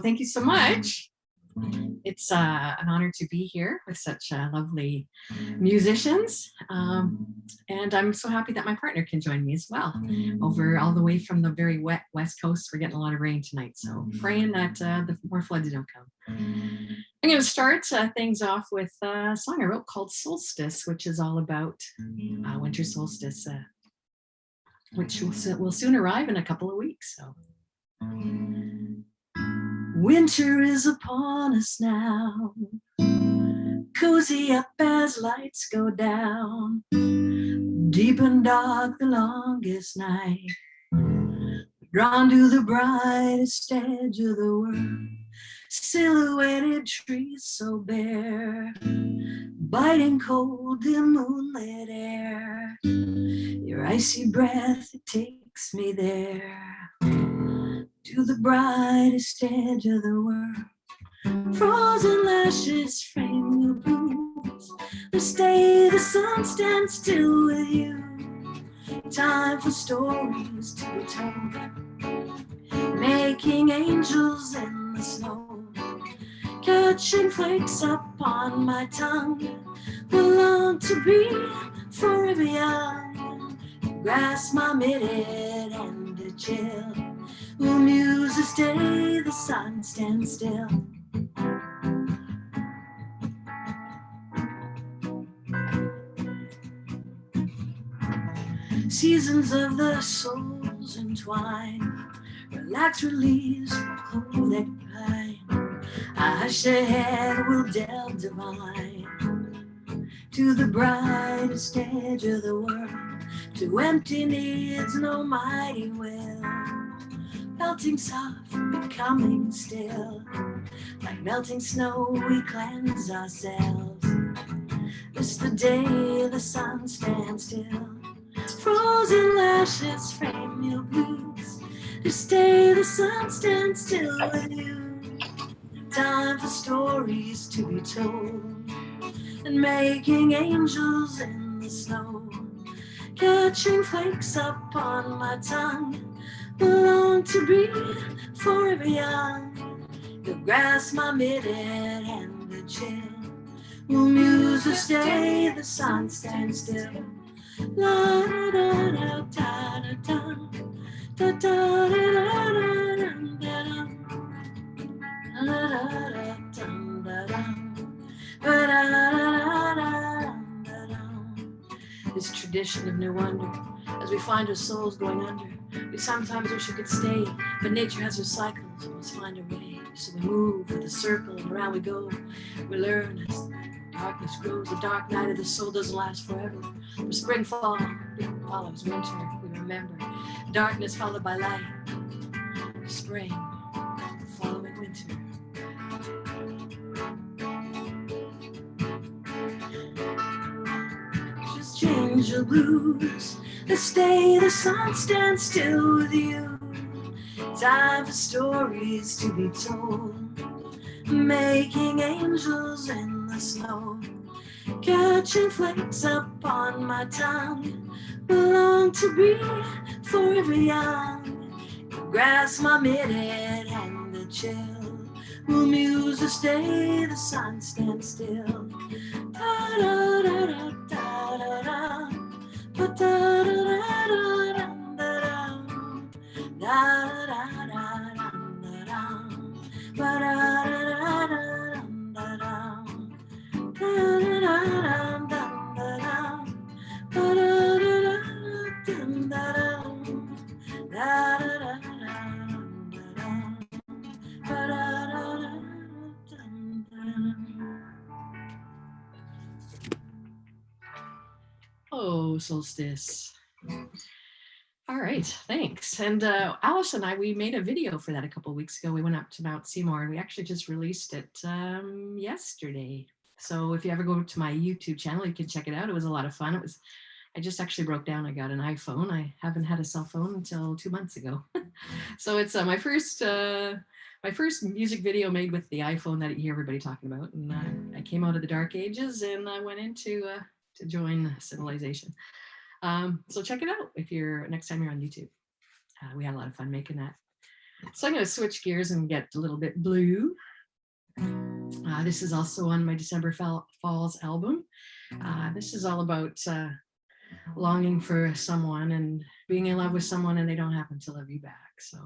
thank you so much. It's an honor to be here with such lovely musicians. And I'm so happy that my partner can join me as well. Over all the way from the very wet West Coast, we're getting a lot of rain tonight. So praying that the more floods don't come. I'm going to start things off with a song I wrote called Solstice, which is all about winter solstice, which will soon arrive in a couple of weeks. So. Winter is upon us now, cozy up as lights go down, deep and dark the longest night, drawn to the brightest edge of the world, silhouetted trees so bare, biting cold the moonlit air, your icy breath, it takes me there. To the brightest edge of the world, frozen lashes frame your blues. This day the sun stands still with you. Time for stories to be told, making angels in the snow, catching flakes upon my tongue. Will long to be forever young, grasp my minute and a chill. Will muse this day the sun stands still. Seasons of the souls entwine, relax, release, clothe that pine. I hush ahead, will delve divine to the brightest edge of the world, to empty needs no mighty will. Melting soft, becoming still, like melting snow we cleanse ourselves. This the day the sun stands still, frozen lashes frame your blues. This day the sun stands still with you. Time for stories to be told, and making angels in the snow, catching flakes upon my tongue. Long to be forever young, you'll grasp my minute and the chill. Will muse this day the sun stands still. La da da da da da da da da da da. This tradition of no wonder, as we find our souls going under. We sometimes wish we could stay, but nature has her cycles, we must find a way. So we move with a circle and around we go. We learn as darkness grows. The dark night of the soul doesn't last forever. From spring follows winter, we remember. Darkness followed by light. Spring following winter. Just change your blues. This day the sun stands still with you. Time for stories to be told, making angels in the snow, catching flakes upon my tongue. Will long to be forever young, grasp my minute and the chill. Will muse this day the sun stands still. Da da da da da da da. But da da da da da da da da da da. But da da da da da da. Da da da da da. But da da da da da. Da da da da da. But da da da da. Oh, solstice. All right, thanks. And Alice and I, we made a video for that a couple of weeks ago. We went up to Mount Seymour and we actually just released it yesterday. So if you ever go to my YouTube channel, you can check it out. It was a lot of fun. I just actually broke down. I got an iPhone. I haven't had a cell phone until 2 months ago. So it's my first music video made with the iPhone that you hear everybody talking about. And I came out of the dark ages and I went into to join civilization. So check it out if you're next time you're on YouTube. We had a lot of fun making that. So I'm going to switch gears and get a little bit blue. This is also on my December Falls album. This is all about longing for someone and being in love with someone and they don't happen to love you back. So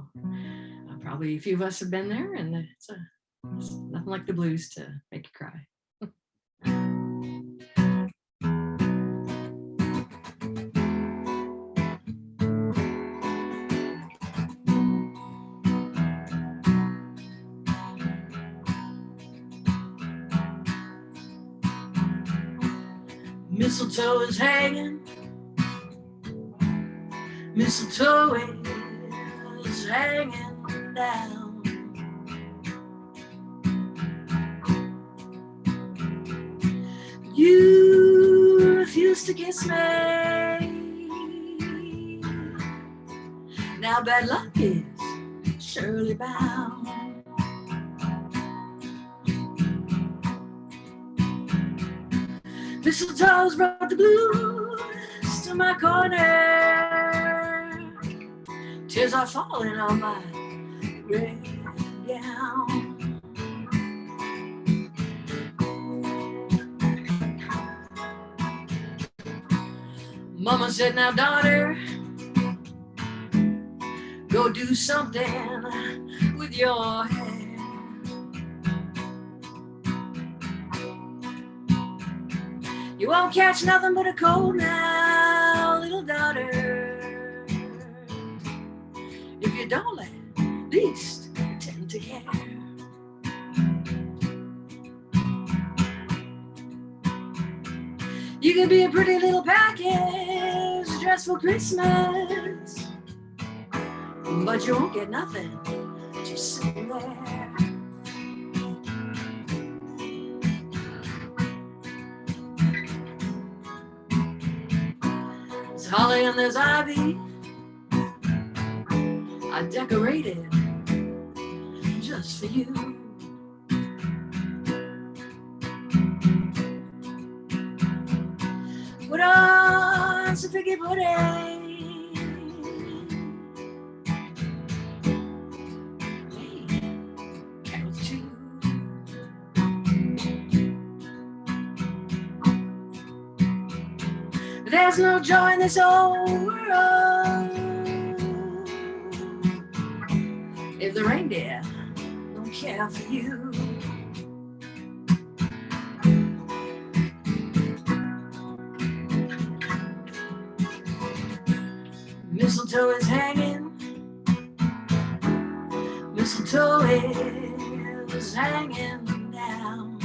probably a few of us have been there, and it's nothing like the blues to make you cry. Mistletoe is hanging, mistletoe is hanging down. You refuse to kiss me. Now bad luck is surely bound. Mistletoe's brought the blues to my corner. Tears are falling on my red gown. Mama said, now daughter, go do something with your hair. You won't catch nothing but a cold now, little daughter, if you don't at least pretend to care. You can be a pretty little package dressed for Christmas, but you won't get nothing just sitting there. There's holly and there's ivy, I decorated just for you. Put on some figgy pudding, carols too. There's no joy in this old world if the reindeer don't care for you. Mistletoe is hanging, mistletoe is hanging down.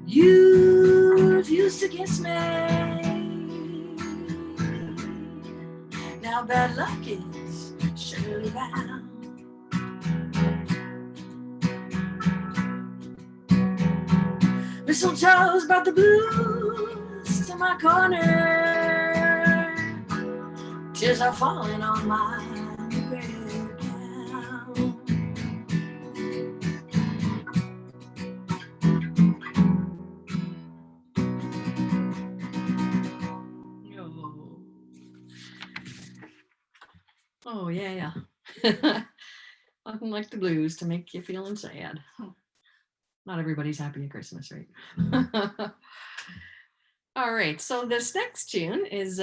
You refuse to kiss me. Now bad luck is surely bound. Mistletoe's brought the blues to my corner. Tears are falling on my red gown. Oh yeah. Nothing like the blues to make you feeling sad. Not everybody's happy at Christmas, right? All right, so this next tune is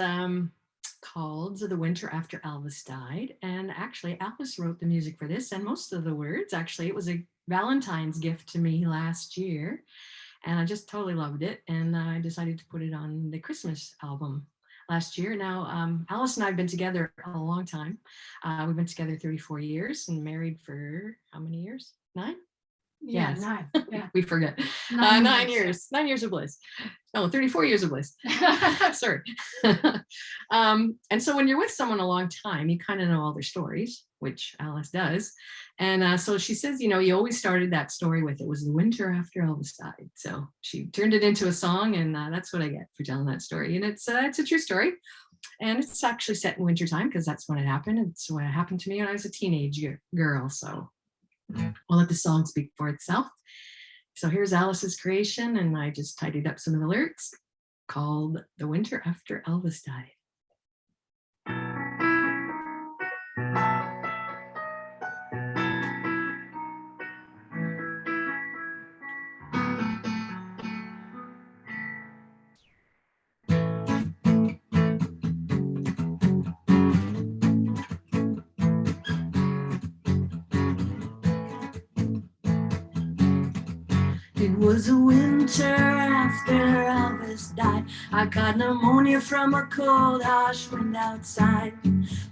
called The Winter After Elvis Died. And actually, Elvis wrote the music for this, and most of the words, actually, it was a Valentine's gift to me last year. And I just totally loved it. And I decided to put it on the Christmas album last year. Now, Alice and I have been together a long time. We've been together 34 years and married for how many years? 9? Yeah, Yes. 9. Yeah. We forget. 9 years. 9 years of bliss. No, 34 years of bliss. Sorry. And so when you're with someone a long time, you kind of know all their stories, which Alice does. And so she says, you always started that story with, it was the winter after Elvis died. So she turned it into a song, and that's what I get for telling that story. And it's a true story. And it's actually set in wintertime because that's when it happened. It's what happened to me when I was a teenage girl. So I'll let the song speak for itself. So here's Alice's creation, and I just tidied up some of the lyrics, called The Winter After Elvis Died. It was a winter after Elvis died. I caught pneumonia from a cold, harsh wind outside.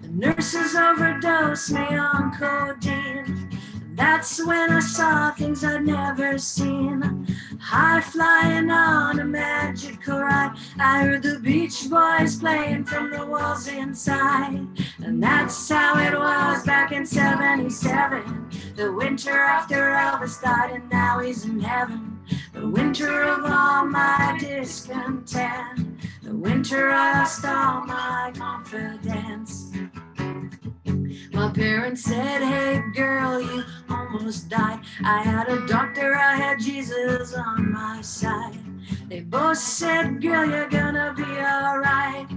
The nurses overdosed me on codeine. That's when I saw things I'd never seen. High flying on a magical ride. I heard the Beach Boys playing from the walls inside. And that's how it was back in 77. The winter after Elvis died, and now he's in heaven. The winter of all my discontent. The winter I lost all my confidence. My parents said, hey girl, you almost died. I had a doctor, I had Jesus on my side. They both said, girl, you're gonna be alright.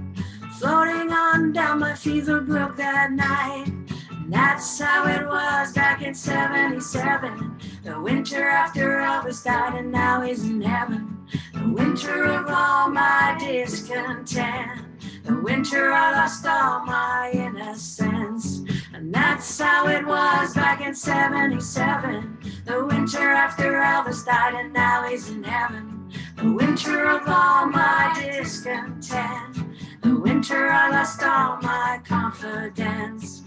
Floating on down, my fever broke that night. And that's how it was back in 77. The winter after Elvis died, and now he's in heaven. The winter of all my discontent. The winter I lost all my innocence. And that's how it was back in 77. The winter after Elvis died, and now he's in heaven. The winter of all my discontent. The winter I lost all my confidence.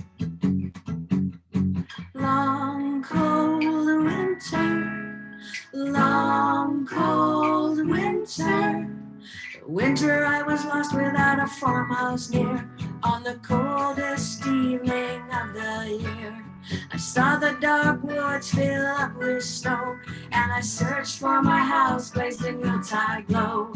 Long cold winter, long cold winter. Winter I was lost without a farmhouse near, on the coldest evening of the year. I saw the dark woods fill up with snow, and I searched for my house placed in Yuletide glow.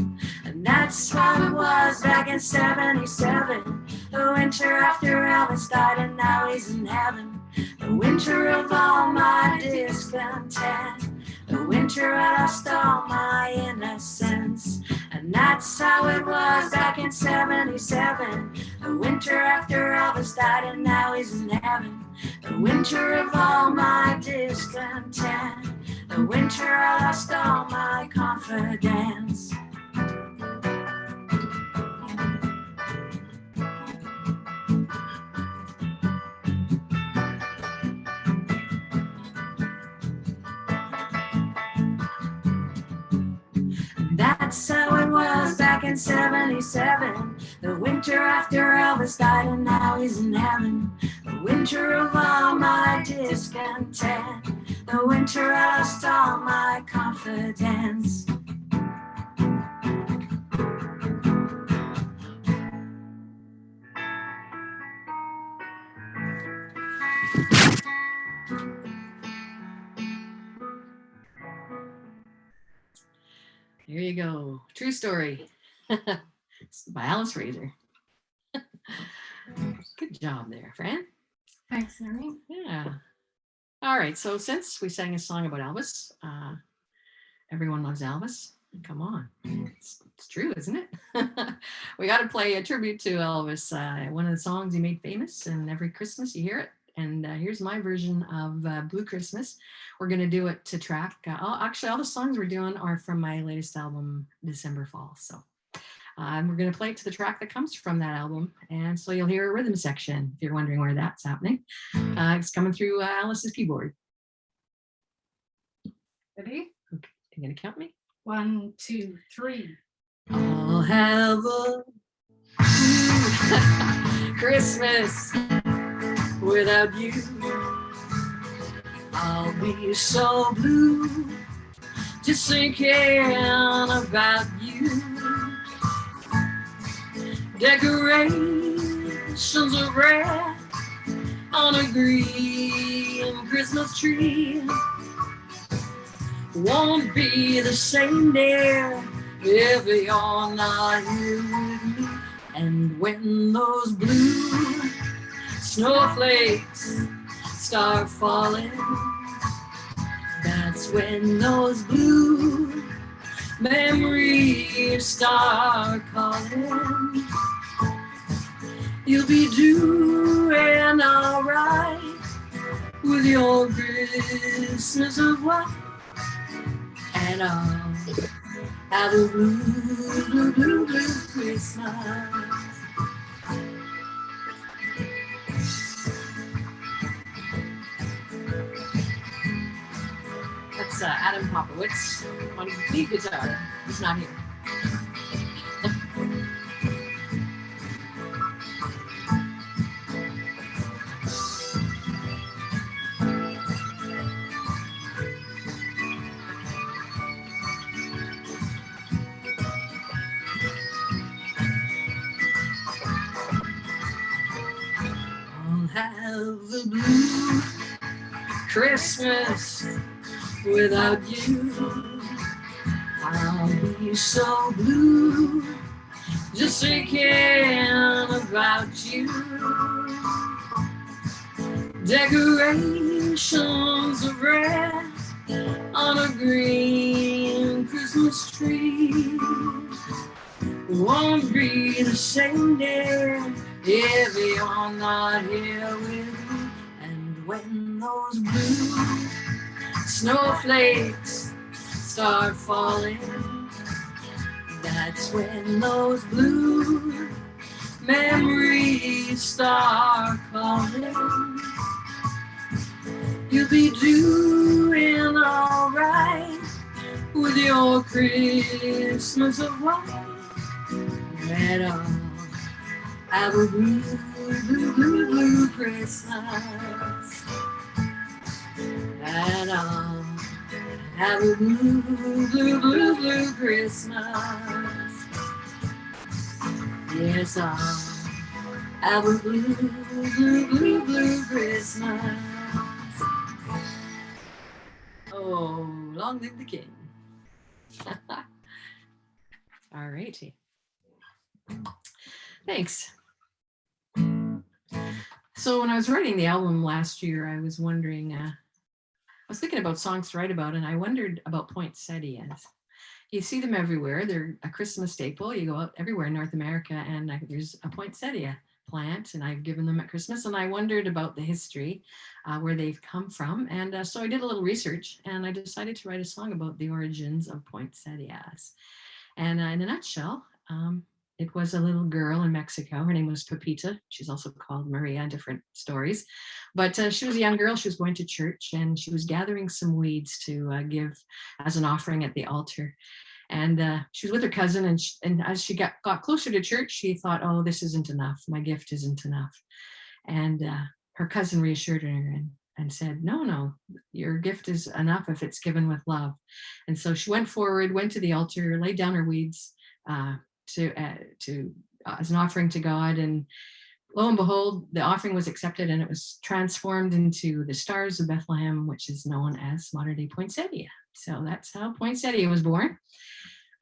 And that's how it was back in 77. The winter after Elvis died, and now he's in heaven. The winter of all my discontent. The winter I lost all my innocence. And that's how it was back in 77. The winter after Elvis died, and now he's in heaven. The winter of all my discontent. The winter I lost all my confidence. That's how it was back in 77. The winter after Elvis died, and now he's in heaven. The winter of all my discontent. The winter I lost all my confidence. Here you go. True story. It's by Alice Razor. Good job there, Fran. Thanks, Norine. Yeah. All right. So since we sang a song about Elvis, everyone loves Elvis. Come on. It's true, isn't it? We got to play a tribute to Elvis. One of the songs he made famous, and every Christmas you hear it. And here's my version of Blue Christmas. We're going to do it to track. Actually, all the songs we're doing are from my latest album, December Fall. So we're going to play it to the track that comes from that album. And so you'll hear a rhythm section if you're wondering where that's happening. It's coming through Alice's keyboard. Ready? Okay. You going to count me? 1, 2, 3. I'll have a Christmas without you. I'll be so blue, just thinking about you. Decorations of red on a green Christmas tree. Won't be the same, dear, if you're not here with me. And when those blue snowflakes start falling, that's when those blue memories start calling. You'll be doing alright with your Christmas of white, and I'll have a blue, blue, blue, blue Christmas. It's Adam Popowitz on lead guitar. He's not here. I'll have the blue Christmas without you. I'll be so blue just thinking about you. Decorations of red on a green Christmas tree won't be the same day if you're not here with me. And when those blue snowflakes start falling, that's when those blue memories start calling. You'll be doing alright with your Christmas of white. And I'll have a blue, blue, blue, blue Christmas. And I'll have a blue, blue, blue, blue Christmas. Yes, I'll have a blue, blue, blue, blue Christmas. Oh, long live the king. All righty. Thanks. So when I was writing the album last year, I was wondering, I was thinking about songs to write about, and I wondered about poinsettias. You see them everywhere. They're a Christmas staple. You go out everywhere in North America, and there's a poinsettia plant, and I've given them at Christmas. And I wondered about the history, where they've come from. And so I did a little research, and I decided to write a song about the origins of poinsettias. And in a nutshell, it was a little girl in Mexico. Her name was Pepita. She's also called Maria in different stories. But she was a young girl. She was going to church, and she was gathering some weeds to give as an offering at the altar. And she was with her cousin, and as she got closer to church, she thought, oh, this isn't enough. My gift isn't enough. And her cousin reassured her and said, no, your gift is enough if it's given with love. And so she went forward, went to the altar, laid down her weeds to as an offering to God. And lo and behold, the offering was accepted, and it was transformed into the Stars of Bethlehem, which is known as modern-day poinsettia. So that's how poinsettia was born.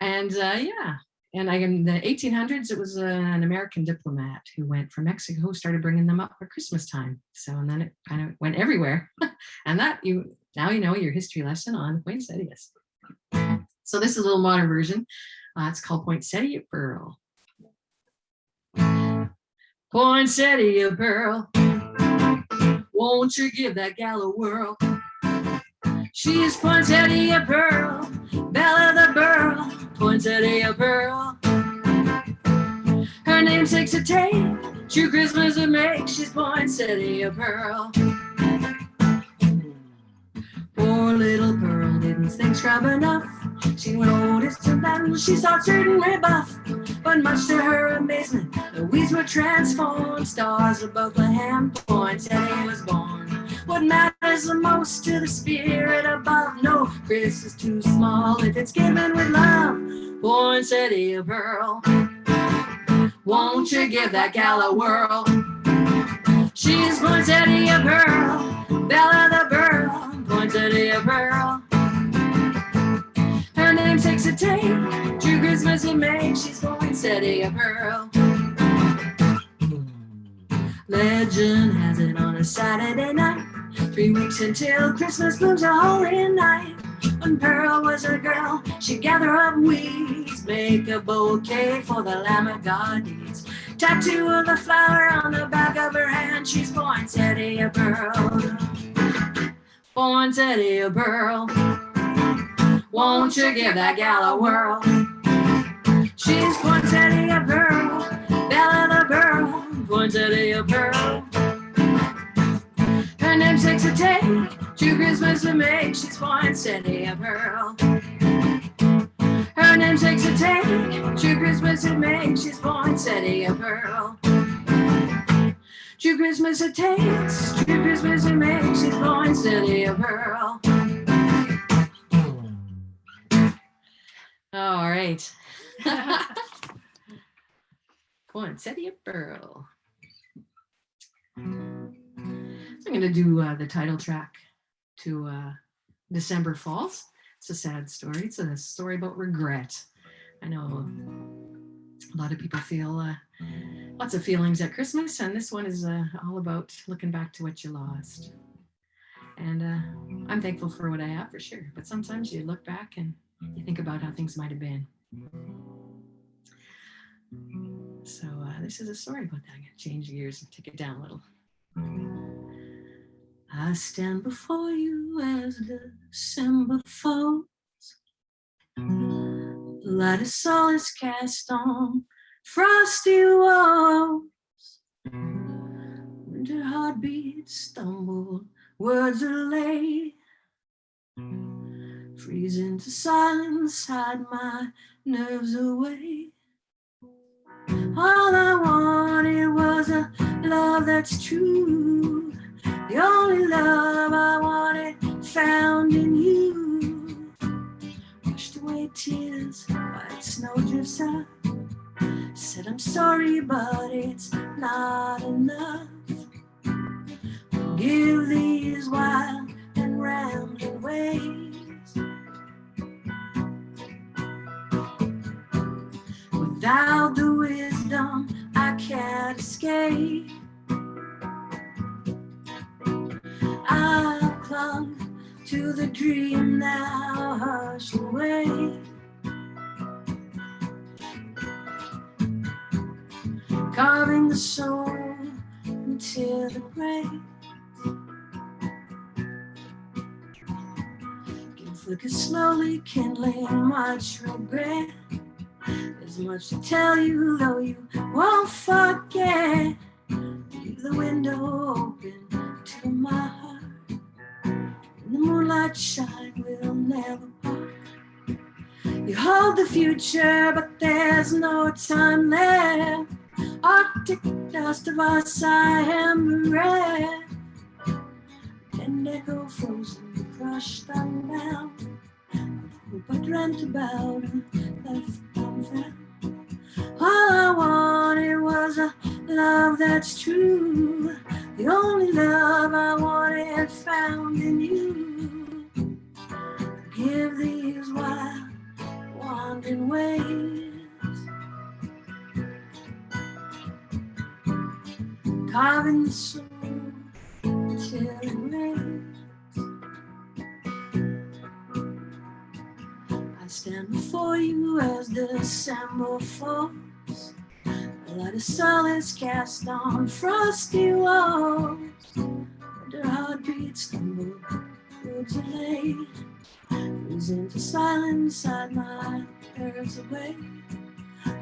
And and in the 1800s, it was an American diplomat who went from Mexico who started bringing them up for Christmas time. So, and then it kind of went everywhere. And now you know your history lesson on poinsettias. So this is a little modern version. It's called Poinsettia Pearl. Poinsettia Pearl, won't you give that gal a whirl? She's Poinsettia Pearl, Belle of the Burl, Poinsettia Pearl. Her namesake's a take, true Christmas to make. She's Poinsettia Pearl. Poor little Pearl didn't think scrub enough. She noticed and then she saw certain rebuff. But much to her amazement, the weeds were transformed. Stars of Bethlehem, Poinsettia was born. What matters the most to the spirit above? No Christmas is too small if it's given with love. Poinsettia Pearl, won't you give that gal a whirl? She's Poinsettia Pearl, Belle of the Burl, Poinsettia Pearl. Her namesake's a take, true Christmas will make. She's Poinsettia Pearl. Legend has it on a Saturday night, 3 weeks until Christmas blooms a holy night. When Pearl was a girl, she'd gather up weeds, make a bouquet for the Lamb of God needs. Tattoo of the flower on the back of her hand, she's Poinsettia Pearl. Poinsettia Pearl, won't you give that gal a whirl? She's Poinsettia Pearl, Belle of the Burl, Poinsettia Pearl. Her namesake's a take, True Christmas to make, she's poinsettia of pearl. Her namesake's a take. True Christmas to make, she's poinsettia of pearl. True Christmas it takes, true Christmas it makes, she's poinsettia of pearl. All right. Poinsettia pearl. I'm going to do the title track to December Falls. It's a sad story. It's a story about regret. I know a lot of people feel lots of feelings at Christmas, and this one is all about looking back to what you lost. And I'm thankful for what I have, for sure. But sometimes you look back and you think about how things might have been. So this is a story about that. I'm going to change gears and take it down a little. I stand before you as December falls. Light of solace cast on frosty walls. Winter heartbeats stumble, words are late. Freeze into silence, hide my nerves away. All I wanted was a love that's true. The only love I wanted found in you. Washed away tears, white snow drifts out. Said I'm sorry, but it's not enough. Give these wild and rambling ways. Without the wisdom, I can't escape. I've clung to the dream, now hushed away. Carving the soul into the grave. Flicker slowly, kindling much regret. There's much to tell you, though you won't forget. Leave the window open to my heart. In the moonlight shine, we'll never part. You hold the future, but there's no time left. Arctic dust of our amber red. And echo frozen, crushed unbound. Hope I dreamt about and left unfound. All I wanted was a love that's true. The only love I wanted found in you. Give these wild, wandering ways. Carving the soul till it rains. I stand before you as December falls. A light of solace cast on frosty walls. Winter heartbeats stumble, words are late. Freeze into silence, hide my nerves away.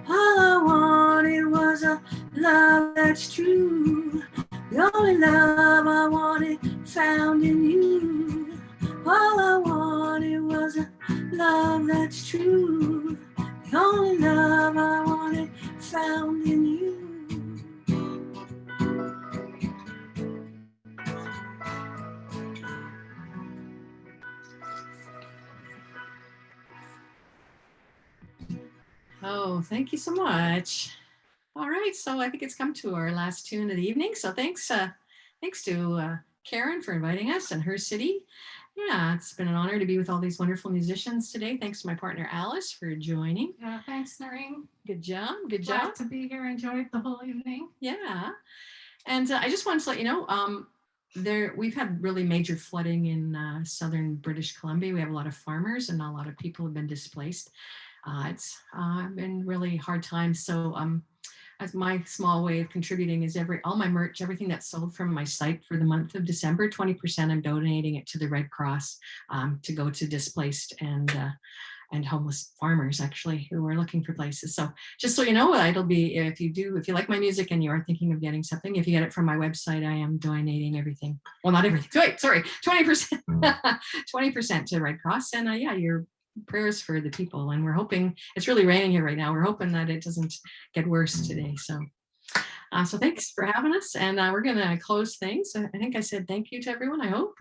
All I wanted was a love that's true. The only love I wanted found in you. All I wanted was a love that's true. The only love I wanted found in you. Oh, thank you so much. All right, so I think it's come to our last tune of the evening. So thanks to Karen for inviting us and her city. Yeah, it's been an honor to be with all these wonderful musicians today. Thanks to my partner Alice for joining. Yeah, thanks, Norine. Good job. Good Glad job. to be here. Enjoyed the whole evening. Yeah, and I just wanted to let you know, we've had really major flooding in southern British Columbia. We have a lot of farmers and a lot of people have been displaced. It's been really hard times. So as my small way of contributing is all my merch, everything that's sold from my site for the month of December, 20% I'm donating it to the Red Cross to go to displaced and and homeless farmers actually who are looking for places. So just so you know, it'll be, if you like my music and you are thinking of getting something, if you get it from my website, I am donating everything. Well, not everything. Wait, sorry, 20%, 20% to Red Cross. And yeah, your prayers for the people. And we're hoping, it's really raining here right now. We're hoping that it doesn't get worse today. So thanks for having us. And we're going to close things. I think I said thank you to everyone, I hope.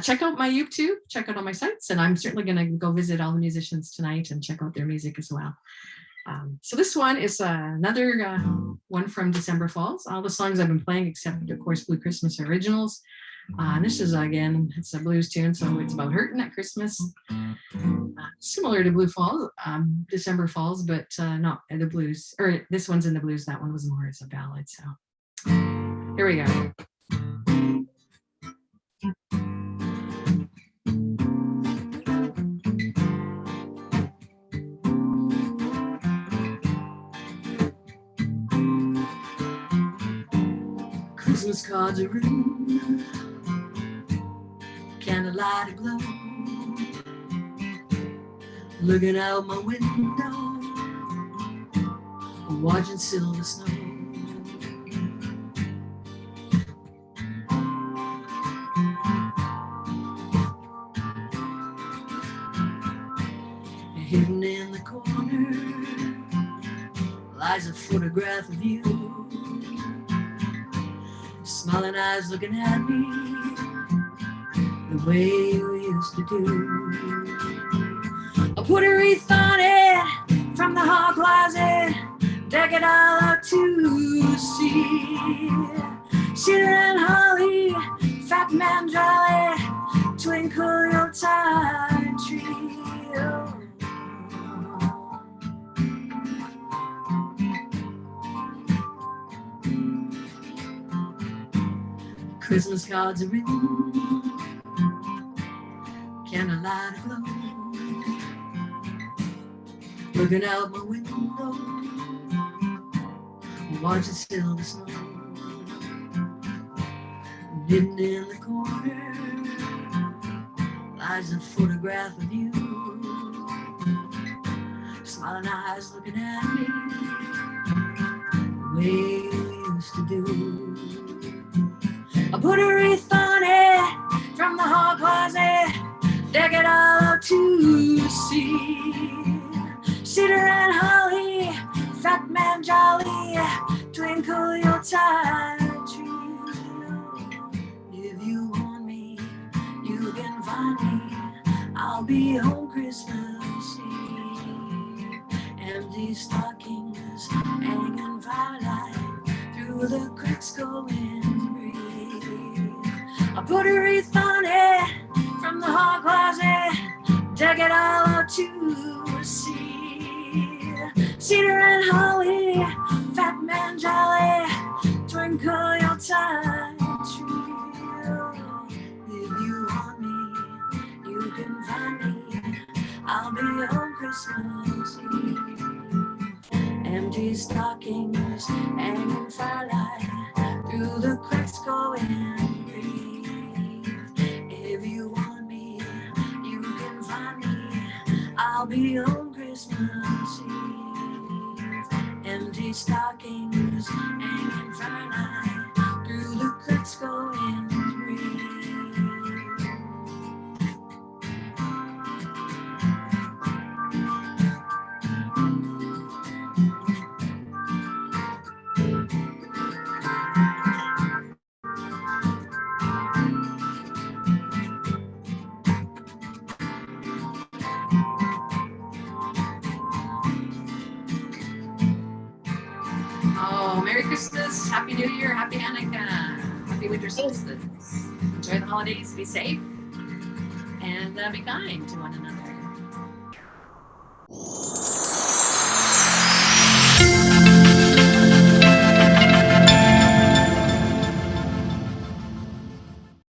Check out my YouTube, check out all my sites, and I'm certainly going to go visit all the musicians tonight and check out their music as well. So this one is another one from December Falls. All the songs I've been playing, except of course Blue Christmas originals. This is, again, it's a blues tune, so it's about hurting at Christmas. Similar to Blue Falls, December Falls, but not the blues. Or this one's in the blues, that one was more as a ballad. So here we go. Christmas cards are written, candlelight aglow, looking out my window, watching silver snow. Hidden in the corner lies a photograph of you, smiling eyes looking at me the way you used to do. I put a wreath on it from the hall closet, deck it all out to see. Cedar and holly, fat man jolly, twinkle Yuletide tree. Christmas cards are written, candlelight aglow, looking out my window, watching silver snow. Hidden in the corner lies a photograph of you, smiling eyes looking at me the way you used to do. I put a wreath on it from the hall closet, deck it all out to see. Cedar and holly, fat man jolly, twinkle Yuletide tree. If you want me, you can find me. I'll be home Christmas Eve. Empty stockings, hanging firelight through the cracks going. I put a wreath on it from the hall closet, deck it all out to see. Cedar and holly, fat man jolly, twinkle Yuletide tree. If you want me, you can find me. I'll be home Christmas Eve. Empty stockings, hanging firelight through the cracks going. I'll be home Christmas Eve. Empty stockings, hanging firelight through the cracks going green. Merry Christmas, Happy New Year, Happy Hanukkah, Happy Winter Solstice. Enjoy the holidays, be safe, and be kind to one another.